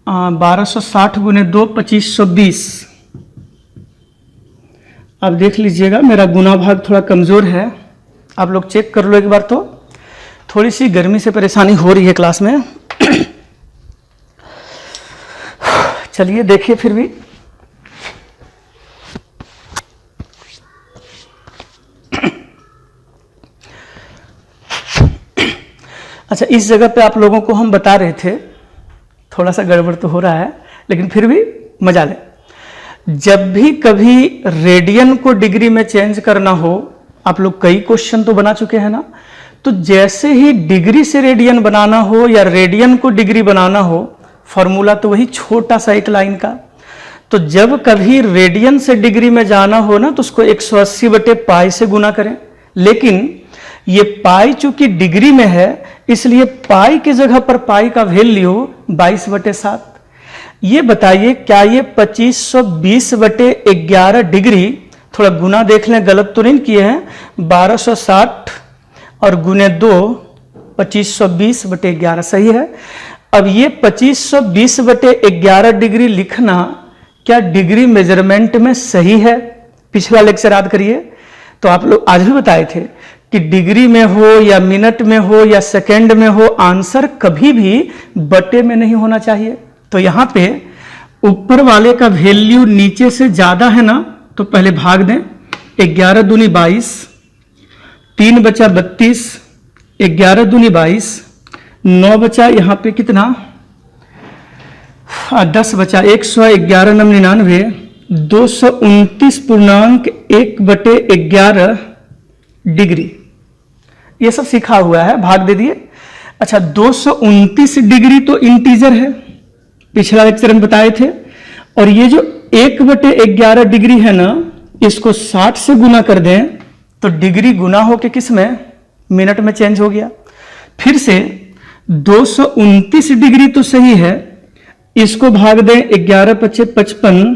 1260 × 2 2520। अब देख लीजिएगा मेरा गुना भाग थोड़ा कमजोर है, आप लोग चेक कर लो एक बार। तो थोड़ी सी गर्मी से परेशानी हो रही है क्लास में। चलिए देखिए फिर भी। अच्छा, इस जगह पे आप लोगों को हम बता रहे थे, थोड़ा सा गड़बड़ तो हो रहा है लेकिन फिर भी मजा ले। जब भी कभी रेडियन को डिग्री में चेंज करना हो, आप लोग कई क्वेश्चन तो बना चुके हैं ना, तो जैसे ही डिग्री से रेडियन बनाना हो या रेडियन को डिग्री बनाना हो, फॉर्मूला तो वही छोटा सा एक लाइन का। तो जब कभी रेडियन से डिग्री में जाना हो ना तो उसको 180/π से गुना करें। लेकिन ये पाई चूंकि डिग्री में है इसलिए पाई की जगह पर पाई का वैल्यू 22/7। ये बताइए क्या ये 2520/11 डिग्री, थोड़ा गुना देख लें गलत तो नहीं किए हैं, 1260 और गुने 2 2520/11 सही है। अब ये 2520/11 डिग्री लिखना क्या डिग्री मेजरमेंट में सही है? पिछला लेक्चर याद करिए, तो आप लोग आज भी बताए थे कि डिग्री में हो या मिनट में हो या सेकंड में हो, आंसर कभी भी बटे में नहीं होना चाहिए। तो यहां पे ऊपर वाले का वैल्यू नीचे से ज्यादा है ना, तो पहले भाग दें। 11 दूनी 22, 3 बचा 32, 11 दूनी 22, 9 बचा यहाँ पे कितना, 10 बचा 111 9 99, 229.1/11 डिग्री। ये सब सीखा हुआ है, भाग दे दिए। अच्छा, 229 डिग्री तो इंटीजर है, पिछला लेक्चर में बताए थे। और ये जो 1/11 डिग्री है ना, इसको 60 से गुना कर दें तो डिग्री गुना होके किस में, मिनट में चेंज हो गया। फिर से 229 डिग्री तो सही है, इसको भाग दें 11 × 5 = 55,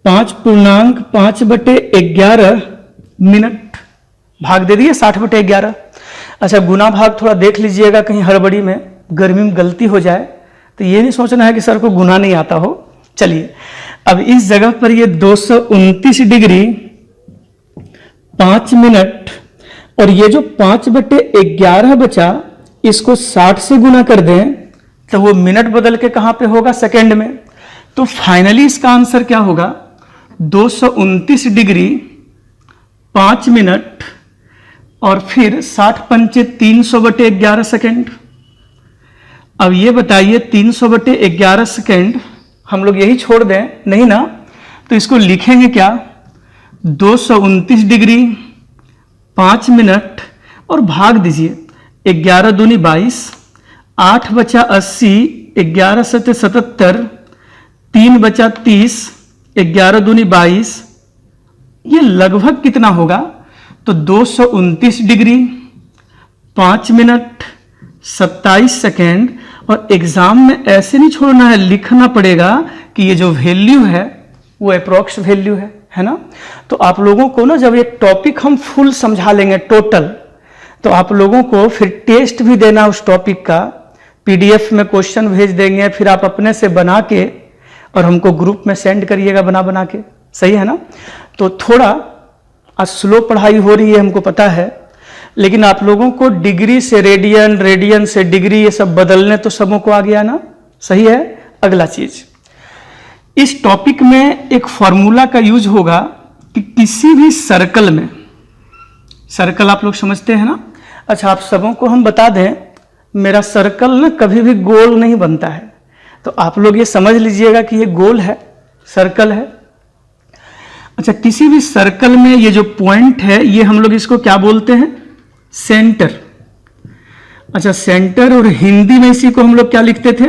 5.5/11 मिनट, भाग दे दिए 60/11। अच्छा, गुना भाग थोड़ा देख लीजिएगा, कहीं हड़बड़ी में गर्मी में गलती हो जाए तो ये नहीं सोचना है कि सर को गुना नहीं आता हो। चलिए, अब इस जगह पर ये 229 डिग्री 5 मिनट, और ये जो 5/11 बचा इसको 60 से गुना कर दें तो वो मिनट बदल के कहाँ पे होगा, सेकेंड में। तो फाइनली इसका आंसर क्या होगा, 229 डिग्री 5 मिनट और फिर 60 पंचे 300/11 सेकेंड। अब ये बताइए 300/11 सेकेंड हम लोग यही छोड़ दें, नहीं ना, तो इसको लिखेंगे क्या, 229 डिग्री 5 मिनट और भाग दीजिए, 11 दूनी 22, 8 बचा 80, 11 सत्ते 77, 3 बचा 30, 11 दूनी 22, ये लगभग कितना होगा, तो 229 डिग्री 5 मिनट 27 सेकेंड। और एग्जाम में ऐसे नहीं छोड़ना है, लिखना पड़ेगा कि ये जो वैल्यू है वो अप्रोक्स वैल्यू है ना। तो आप लोगों को ना जब एक टॉपिक हम फुल समझा लेंगे टोटल, तो आप लोगों को फिर टेस्ट भी देना उस टॉपिक का, पीडीएफ में क्वेश्चन भेज देंगे, फिर आप अपने से बना के और हमको ग्रुप में सेंड करिएगा बना के, सही है ना। तो थोड़ा आज स्लो पढ़ाई हो रही है हमको पता है, लेकिन आप लोगों को डिग्री से रेडियन, रेडियन से डिग्री, ये सब बदलने तो सबों को आ गया ना, सही है। अगला चीज, इस टॉपिक में एक फॉर्मूला का यूज होगा कि किसी भी सर्कल में, सर्कल आप लोग समझते हैं ना। अच्छा, आप सबों को हम बता दें, मेरा सर्कल ना कभी भी गोल नहीं बनता है, तो आप लोग ये समझ लीजिएगा कि ये गोल है, सर्कल है। अच्छा, किसी भी सर्कल में ये जो पॉइंट है, ये हम लोग इसको क्या बोलते हैं, सेंटर। अच्छा, सेंटर, और हिंदी में इसी को हम लोग क्या लिखते थे,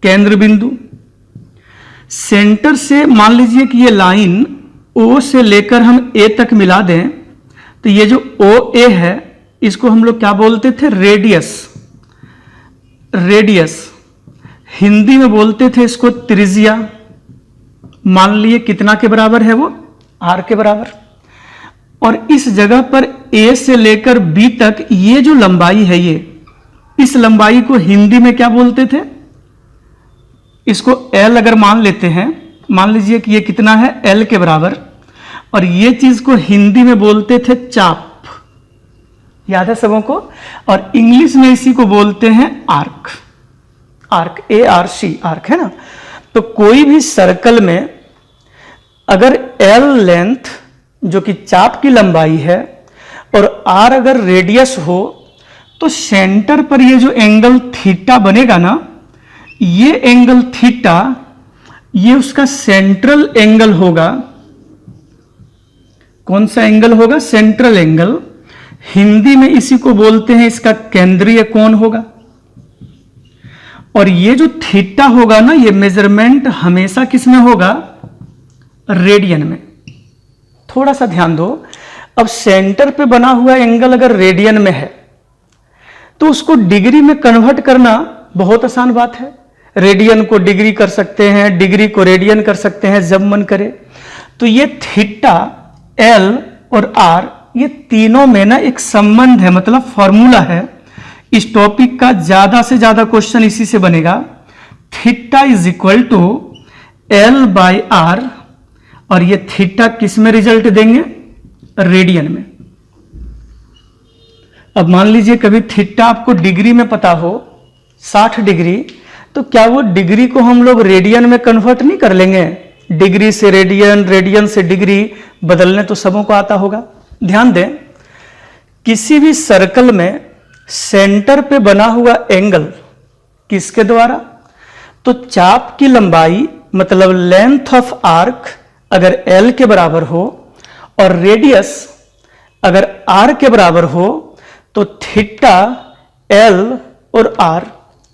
केंद्र बिंदु। सेंटर से मान लीजिए कि ये लाइन O से लेकर हम A तक मिला दें, तो ये जो OA है इसको हम लोग क्या बोलते थे, रेडियस। रेडियस हिंदी में बोलते थे इसको त्रिज्या। मान लिए कितना के बराबर है वो, R के बराबर। और इस जगह पर A से लेकर B तक ये जो लंबाई है, ये इस लंबाई को हिंदी में क्या बोलते थे, इसको L अगर मान लेते हैं, मान लीजिए कि ये कितना है, L के बराबर, और ये चीज को हिंदी में बोलते थे चाप, याद है सबों को। और इंग्लिश में इसी को बोलते हैं आर्क, आर्क, ARC, आर्क, है ना। तो कोई भी सर्कल में अगर L लेंथ जो कि चाप की लंबाई है और R अगर रेडियस हो, तो सेंटर पर ये जो एंगल थीटा बनेगा ना, ये एंगल थीटा, ये उसका सेंट्रल एंगल होगा। कौन सा एंगल होगा, सेंट्रल एंगल। हिंदी में इसी को बोलते हैं, इसका केंद्रीय कोण होगा। और ये जो थीटा होगा ना, ये मेजरमेंट हमेशा किस में होगा, रेडियन में। थोड़ा सा ध्यान दो, अब सेंटर पे बना हुआ एंगल अगर रेडियन में है, तो उसको डिग्री में कन्वर्ट करना बहुत आसान बात है। रेडियन को डिग्री कर सकते हैं, डिग्री को रेडियन कर सकते हैं, जब मन करे। तो ये थीटा, एल और आर, ये तीनों में ना एक संबंध है, मतलब फॉर्मूला है। इस टॉपिक का ज्यादा से ज्यादा क्वेश्चन इसी से बनेगा। Theta is equal to l by r, और ये थीटा किस में रिजल्ट देंगे, रेडियन में। अब मान लीजिए कभी थीटा आपको डिग्री में पता हो 60 डिग्री, तो क्या वो डिग्री को हम लोग रेडियन में कन्वर्ट नहीं कर लेंगे, डिग्री से रेडियन, रेडियन से डिग्री बदलने तो सबों को आता होगा। ध्यान दें, किसी भी सर्कल में सेंटर पे बना हुआ एंगल किसके द्वारा, तो चाप की लंबाई मतलब लेंथ ऑफ आर्क अगर L के बराबर हो और रेडियस अगर R के बराबर हो, तो थीटा, L और R,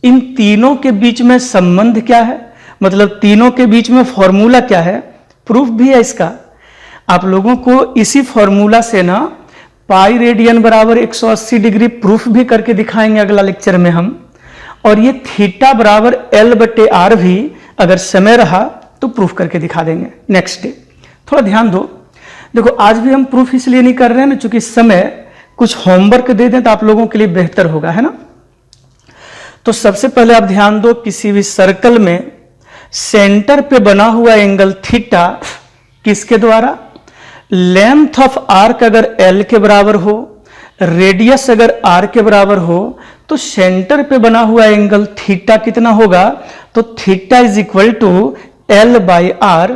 इन तीनों के बीच में संबंध क्या है, मतलब तीनों के बीच में फॉर्मूला क्या है, प्रूफ भी है इसका। आप लोगों को इसी फॉर्मूला से ना पाई रेडियन बराबर 180 डिग्री प्रूफ भी करके दिखाएंगे अगला लेक्चर में हम। और ये थीटा बराबर L बटे R भी अगर समय रहा तो प्रूफ करके दिखा देंगे नेक्स्ट डे। थोड़ा ध्यान दो, देखो आज भी हम प्रूफ इसलिए नहीं कर रहे हैं ना, चूंकि समय कुछ होमवर्क दे दें तो आप लोगों के लिए बेहतर होगा, है ना। तो सबसे पहले आप ध्यान दो, किसी भी सर्कल में सेंटर पे बना हुआ एंगल थीटा किसके द्वारा, लेंथ ऑफ आर्क अगर L के बराबर हो, रेडियस अगर R के बराबर हो, तो सेंटर पे बना हुआ एंगल थीटा कितना होगा, तो theta is equal to l by r,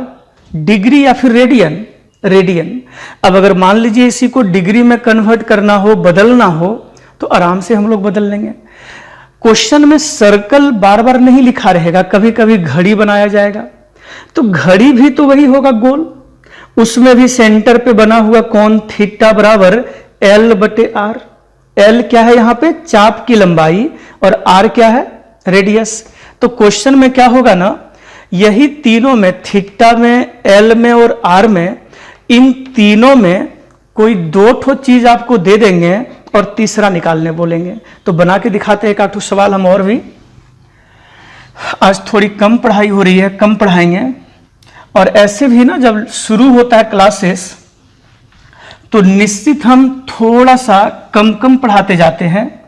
degree या फिर रेडियन, रेडियन। अब अगर मान लीजिए इसी को डिग्री में कन्वर्ट करना हो, बदलना हो, तो आराम से हम लोग बदल लेंगे। क्वेश्चन में सर्कल बार बार नहीं लिखा रहेगा, कभी कभी घड़ी बनाया जाएगा, तो घड़ी भी तो वही होगा गोल, उसमें भी सेंटर पे बना हुआ कोण थीटा बराबर एल बटे आर। एल क्या है यहाँ पे, चाप की लंबाई, और आर क्या है, रेडियस। तो क्वेश्चन में क्या होगा ना, यही तीनों में, थीटा में, एल में और आर में, इन तीनों में कोई दो ठो चीज आपको दे देंगे और तीसरा निकालने बोलेंगे। तो बना के दिखाते हैं एक आठ सवाल हम और भी। आज थोड़ी कम पढ़ाई हो रही है, कम पढ़ाएंगे, और ऐसे भी ना जब शुरू होता है क्लासेस तो निश्चित हम थोड़ा सा कम कम पढ़ाते जाते हैं,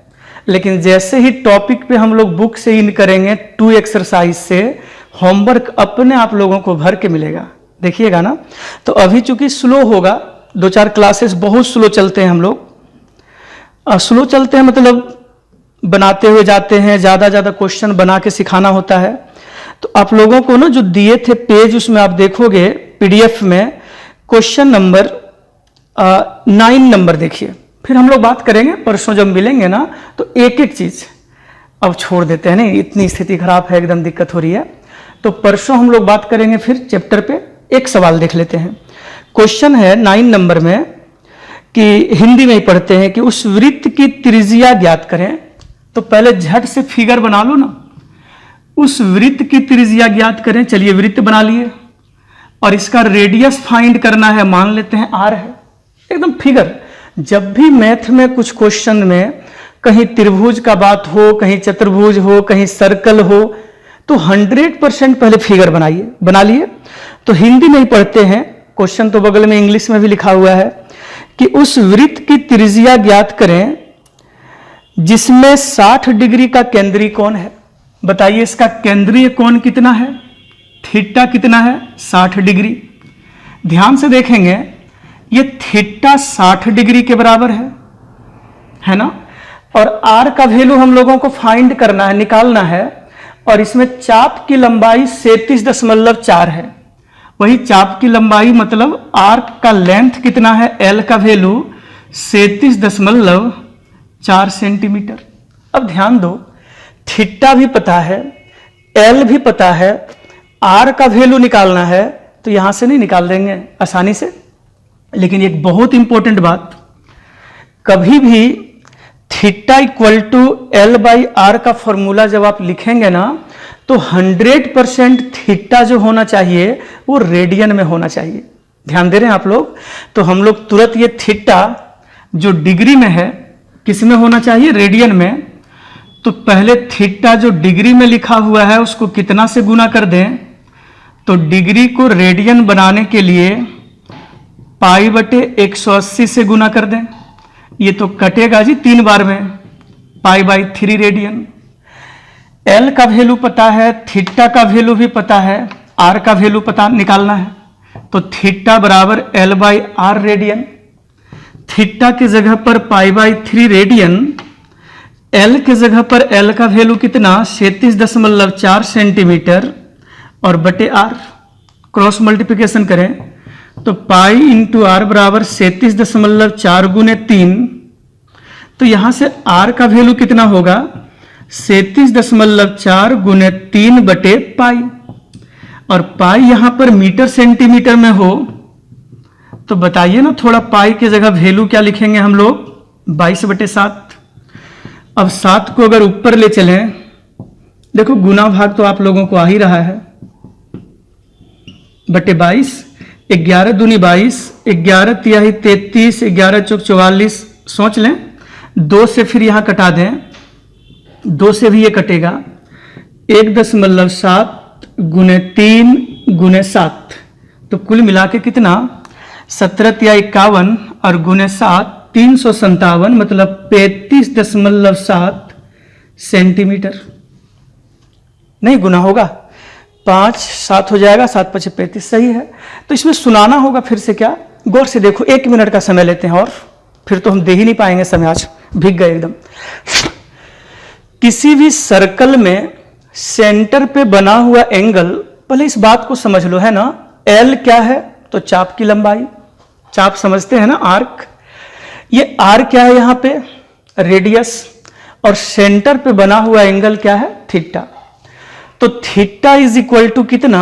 लेकिन जैसे ही टॉपिक पे हम लोग बुक से इन करेंगे 2 एक्सरसाइज से, होमवर्क अपने आप लोगों को भर के मिलेगा, देखिएगा ना। तो अभी चूंकि स्लो होगा, 2-4 क्लासेस बहुत स्लो चलते हैं हम लोग। स्लो चलते हैं मतलब बनाते हुए जाते हैं, ज़्यादा क्वेश्चन बना के सिखाना होता है। तो आप लोगों को ना जो दिए थे पेज, उसमें आप देखोगे पीडीएफ में क्वेश्चन नंबर 9 नंबर देखिए, फिर हम लोग बात करेंगे परसों जब मिलेंगे ना, तो एक एक चीज अब छोड़ देते हैं, नहीं इतनी स्थिति खराब है, एकदम दिक्कत हो रही है। तो परसों हम लोग बात करेंगे फिर चैप्टर पे। एक सवाल देख लेते हैं। क्वेश्चन है 9 नंबर में कि हिंदी में ही पढ़ते हैं कि उस वृत्त की त्रिज्या ज्ञात करें। तो पहले झट से फिगर बना लो ना, उस वृत्त की त्रिज्या ज्ञात करें। चलिए वृत्त बना लिए, और इसका रेडियस फाइंड करना है, मान लेते हैं आर है, एकदम फिगर। जब भी मैथ में कुछ क्वेश्चन में कहीं त्रिभुज का बात हो, कहीं चतुर्भुज हो, कहीं सर्कल हो, तो 100% पहले फिगर बनाइए। बना लिए तो हिंदी में ही पढ़ते हैं, क्वेश्चन तो बगल में इंग्लिश में भी लिखा हुआ है कि उस वृत्त की त्रिज्या ज्ञात करें जिसमें 60 डिग्री का केंद्रीय कोण है। बताइए इसका केंद्रीय कोण कितना है, थीटा कितना है, 60 डिग्री। ध्यान से देखेंगे ये थीटा 60 डिग्री के बराबर है ना, और आर का वैल्यू हम लोगों को फाइंड करना है, निकालना है, और इसमें चाप की लंबाई 37.4 है। वही चाप की लंबाई मतलब आर्क का लेंथ कितना है, एल का वैल्यू 37.4 सेंटीमीटर। अब ध्यान दो, थीटा भी पता है, एल भी पता है, आर का वैल्यू निकालना है, तो यहां से नहीं निकाल देंगे आसानी से। लेकिन एक बहुत इंपॉर्टेंट बात, कभी भी theta equal to l by r का फॉर्मूला जब आप लिखेंगे ना, तो 100% थीटा जो होना चाहिए वो रेडियन में होना चाहिए। ध्यान दे रहे हैं आप लोग। तो हम लोग तुरंत ये थीटा जो डिग्री में है किस में होना चाहिए, रेडियन में। तो पहले थीटा जो डिग्री में लिखा हुआ है उसको कितना से गुना कर दें, तो डिग्री को रेडियन बनाने के लिए पाई बटे 180 से गुना कर दें। ये तो कटेगा जी 3 बार में, पाई बाई 3 रेडियन। एल का वैल्यू पता है, थीटा का वैल्यू भी पता है, आर का वैल्यू पता निकालना है, तो थीटा बराबर l by r radian. Theta की जगह पर पाई बाई 3 रेडियन, एल की जगह पर एल का वैल्यू कितना 37.4 सेंटीमीटर, और बटे आर क्रॉस मल्टीप्लिकेशन करें तो पाई इंटू आर बराबर 37.4 गुने 3। तो यहां से आर का वैल्यू कितना होगा 37.4 गुने 3 बटे पाई, और पाई यहां पर मीटर सेंटीमीटर में हो तो बताइए ना, थोड़ा पाई की जगह वैल्यू क्या लिखेंगे हम लोग 22/7। अब 7 को अगर ऊपर ले चलें, देखो गुना भाग तो आप लोगों को आ ही रहा है, बटे 22, 11 दूनी 22, 11 तिहाई 33, 11 चौक 44। सोच लें, 2 से फिर यहां कटा दें, 2 से भी ये कटेगा, 1.7 गुने 3 गुने 7, तो कुल मिला के कितना 17 तिहाई 51 और गुने 7 357, मतलब 35.7 सेंटीमीटर। नहीं गुना होगा, 5 7 हो जाएगा, 7 5 35, सही है। तो इसमें सुनाना होगा फिर से, क्या गौर से देखो, 1 मिनट का समय लेते हैं, और फिर तो हम दे ही नहीं पाएंगे समय, आज भीग गए एकदम। किसी भी सर्कल में सेंटर पे बना हुआ एंगल, पहले इस बात को समझ लो, है ना, एल क्या है, तो चाप की लंबाई, चाप समझते हैं ना, आर्क, ये आर क्या है यहां पे, रेडियस, और सेंटर पे बना हुआ एंगल क्या है, थीटा। तो थीटा इज इक्वल टू कितना,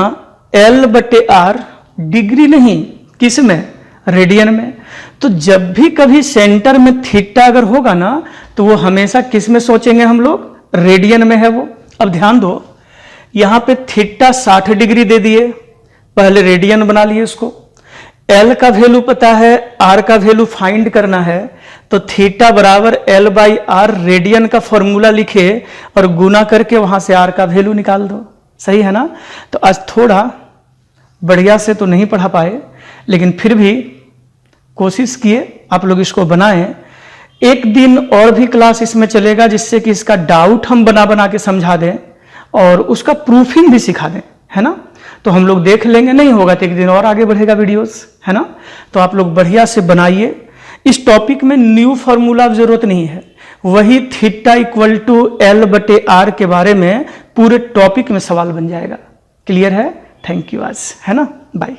एल बटे आर, डिग्री नहीं, किस में, रेडियन में। तो जब भी कभी सेंटर में थीटा अगर होगा ना, तो वो हमेशा किस में सोचेंगे हम लोग, रेडियन में है वो। अब ध्यान दो, यहां पे थीटा 60 डिग्री दे दिए, पहले रेडियन बना लिए उसको, एल का वैल्यू पता है, आर का वैल्यू फाइंड करना है, तो थीटा बराबर एल बाई आर रेडियन का फॉर्मूला लिखे और गुना करके वहां से आर का वैल्यू निकाल दो। सही है ना। तो आज थोड़ा बढ़िया से तो नहीं पढ़ा पाए, लेकिन फिर भी कोशिश किए आप लोग इसको बनाएं। एक दिन और भी क्लास इसमें चलेगा, जिससे कि इसका डाउट हम बना बना के समझा दें और उसका प्रूफिंग भी सिखा दें, है ना। तो हम लोग देख लेंगे, नहीं होगा तो एक दिन और आगे बढ़ेगा वीडियोस, है ना। तो आप लोग बढ़िया से बनाइए। इस टॉपिक में न्यू फॉर्मूला जरूरत नहीं है, वही थीटा इक्वल टू एल बटे आर के बारे में पूरे टॉपिक में सवाल बन जाएगा। क्लियर है। थैंक यू आज, है ना। बाय।